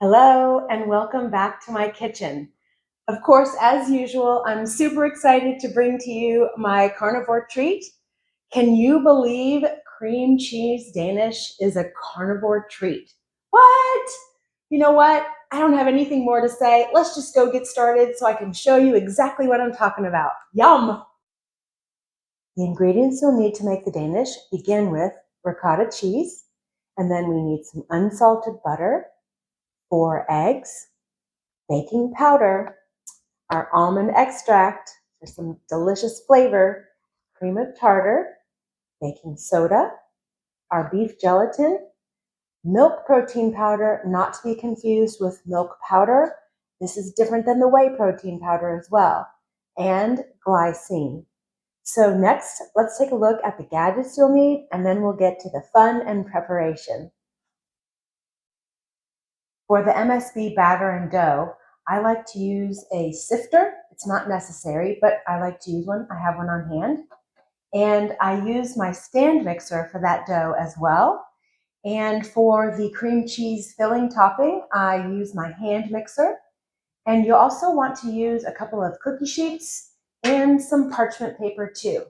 Hello and welcome back to my kitchen. Of course, as usual, I'm super excited to bring to you my carnivore treat. Can you believe cream cheese Danish is a carnivore treat? What? You know what? I don't have anything more to say. Let's just go get started so I can show you exactly what I'm talking about. Yum! The ingredients you'll need to make the Danish begin with ricotta cheese, and then we need some unsalted butter, 4 eggs, baking powder, our almond extract for some delicious flavor, cream of tartar, baking soda, our beef gelatin, milk protein powder, not to be confused with milk powder. This is different than the whey protein powder as well, and glycine. So next, let's take a look at the gadgets you'll need, and then we'll get to the fun and preparation. For the MSB batter and dough, I like to use a sifter. It's not necessary, but I like to use one. I have one on hand. And I use my stand mixer for that dough as well. And for the cream cheese filling topping, I use my hand mixer. And you also want to use a couple of cookie sheets and some parchment paper too.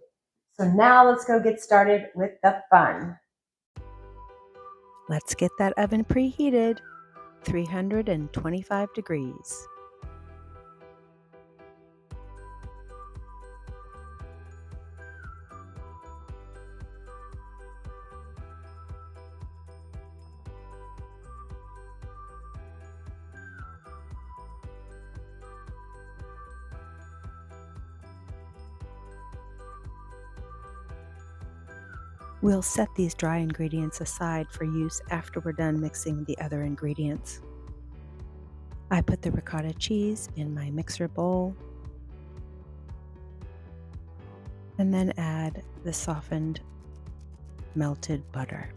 So now let's go get started with the fun. Let's get that oven preheated, 325 degrees. We'll set these dry ingredients aside for use after we're done mixing the other ingredients. I put the ricotta cheese in my mixer bowl and then add the softened melted butter.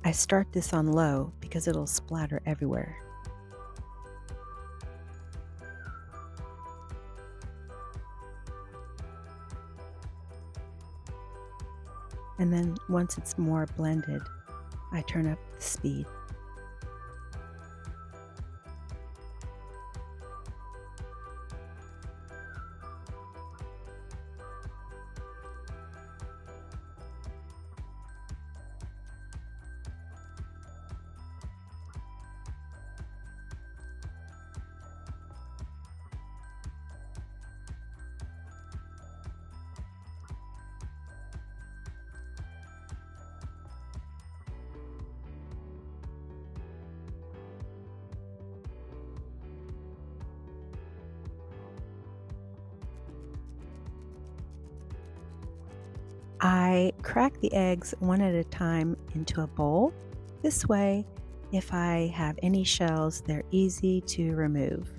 I start this on low because it'll splatter everywhere. And then once it's more blended, I turn up the speed. I crack the eggs one at a time into a bowl. This way, if I have any shells, they're easy to remove.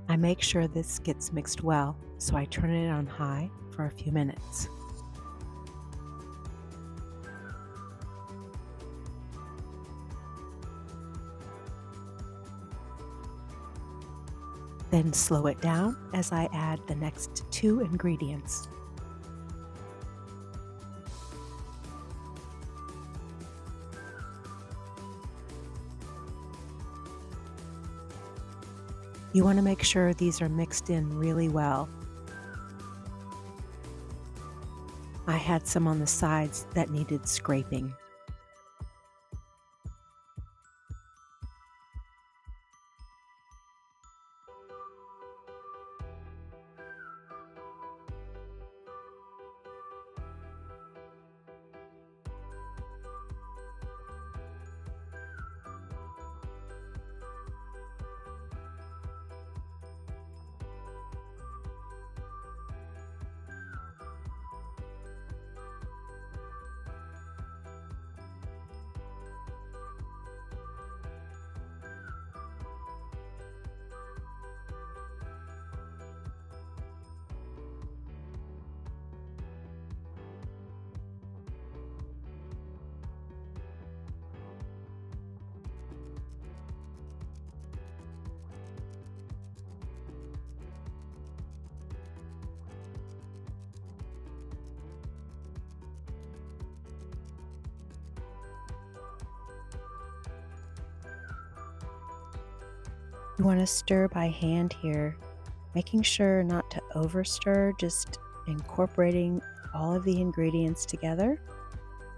I make sure this gets mixed well, so I turn it on high for a few minutes. Then slow it down as I add the next 2 ingredients. You want to make sure these are mixed in really well. I had some on the sides that needed scraping. You want to stir by hand here, making sure not to overstir, just incorporating all of the ingredients together.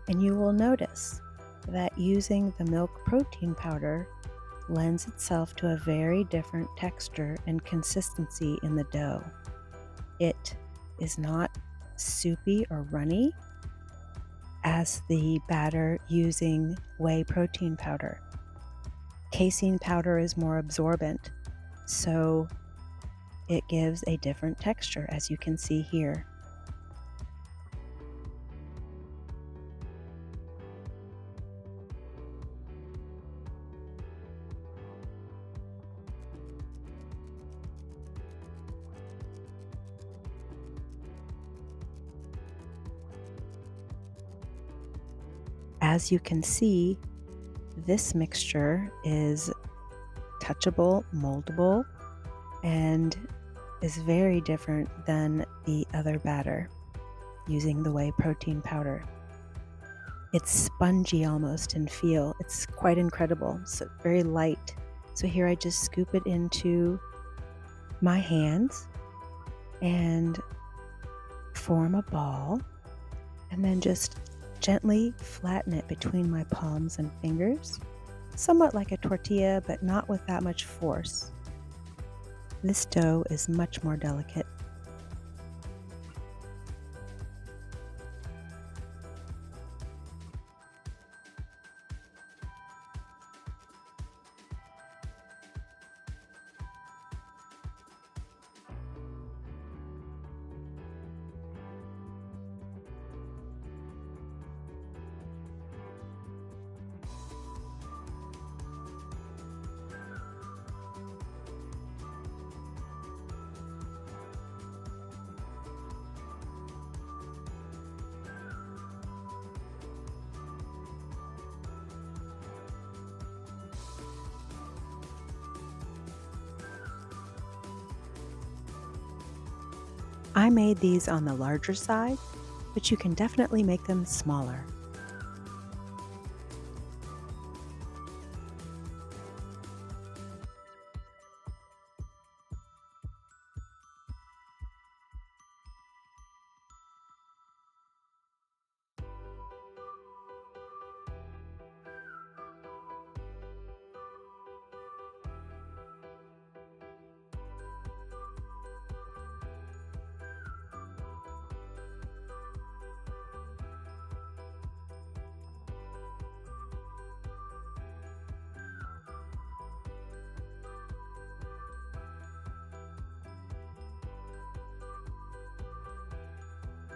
And you will notice that using the milk protein powder lends itself to a very different texture and consistency in the dough. It is not soupy or runny as the batter using whey protein powder. Casein powder is more absorbent, so it gives a different texture, as you can see here. As you can see, this mixture is touchable, moldable, and is very different than the other batter using the whey protein powder. It's spongy almost in feel. It's quite incredible. So very light. So here I just scoop it into my hands and form a ball, and then just gently flatten it between my palms and fingers, somewhat like a tortilla, but not with that much force. This dough is much more delicate. I made these on the larger side, but you can definitely make them smaller.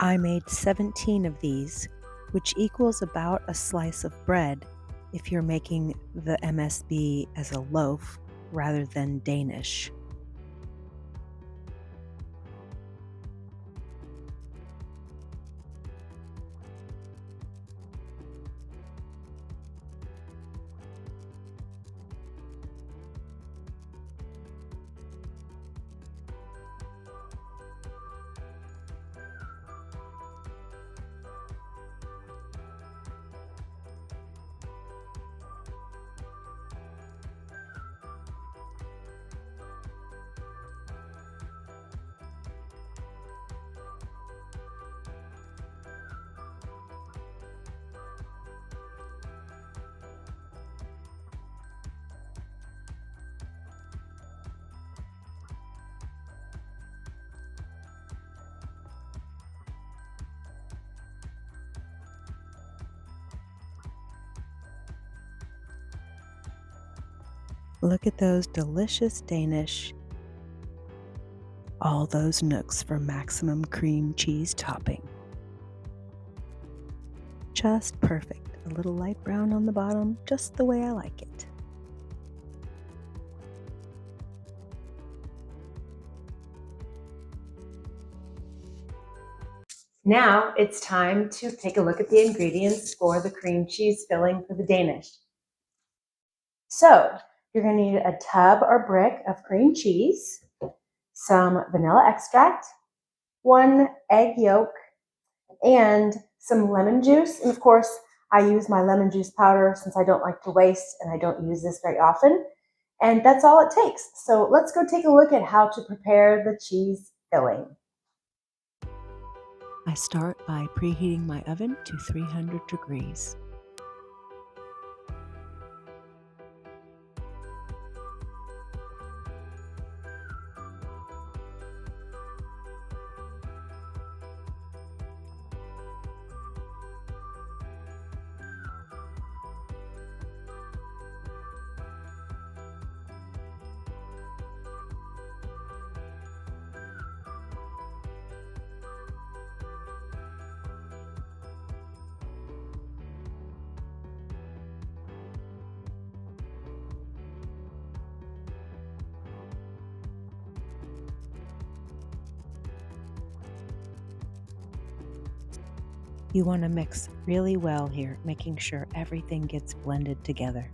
I made 17 of these, which equals about a slice of bread if you're making the MSB as a loaf rather than Danish. Look at those delicious Danish. All those nooks for maximum cream cheese topping. Just perfect. A little light brown on the bottom, just the way I like it. Now it's time to take a look at the ingredients for the cream cheese filling for the Danish. So you're going to need a tub or brick of cream cheese, some vanilla extract, 1 egg yolk, and some lemon juice. And of course, I use my lemon juice powder since I don't like to waste and I don't use this very often. And that's all it takes. So let's go take a look at how to prepare the cheese filling. I start by preheating my oven to 300 degrees. You want to mix really well here, making sure everything gets blended together.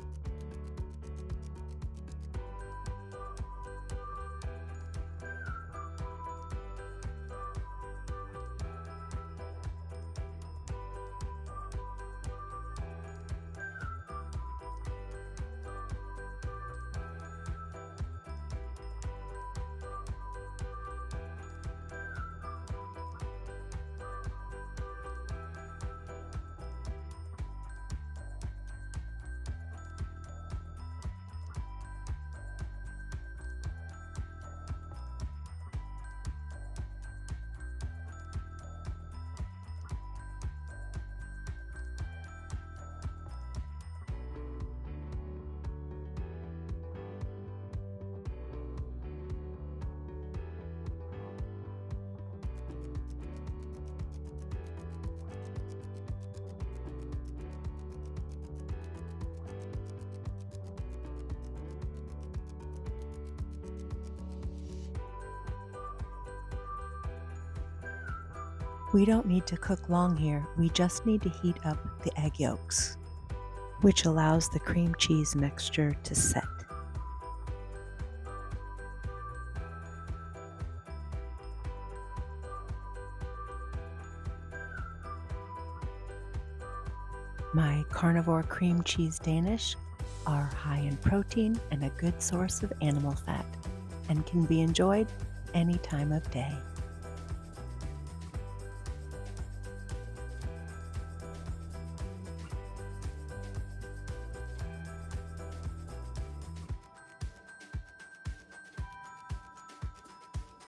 We don't need to cook long here, we just need to heat up the egg yolks, which allows the cream cheese mixture to set. My Carnivore cream cheese Danish are high in protein and a good source of animal fat, and can be enjoyed any time of day.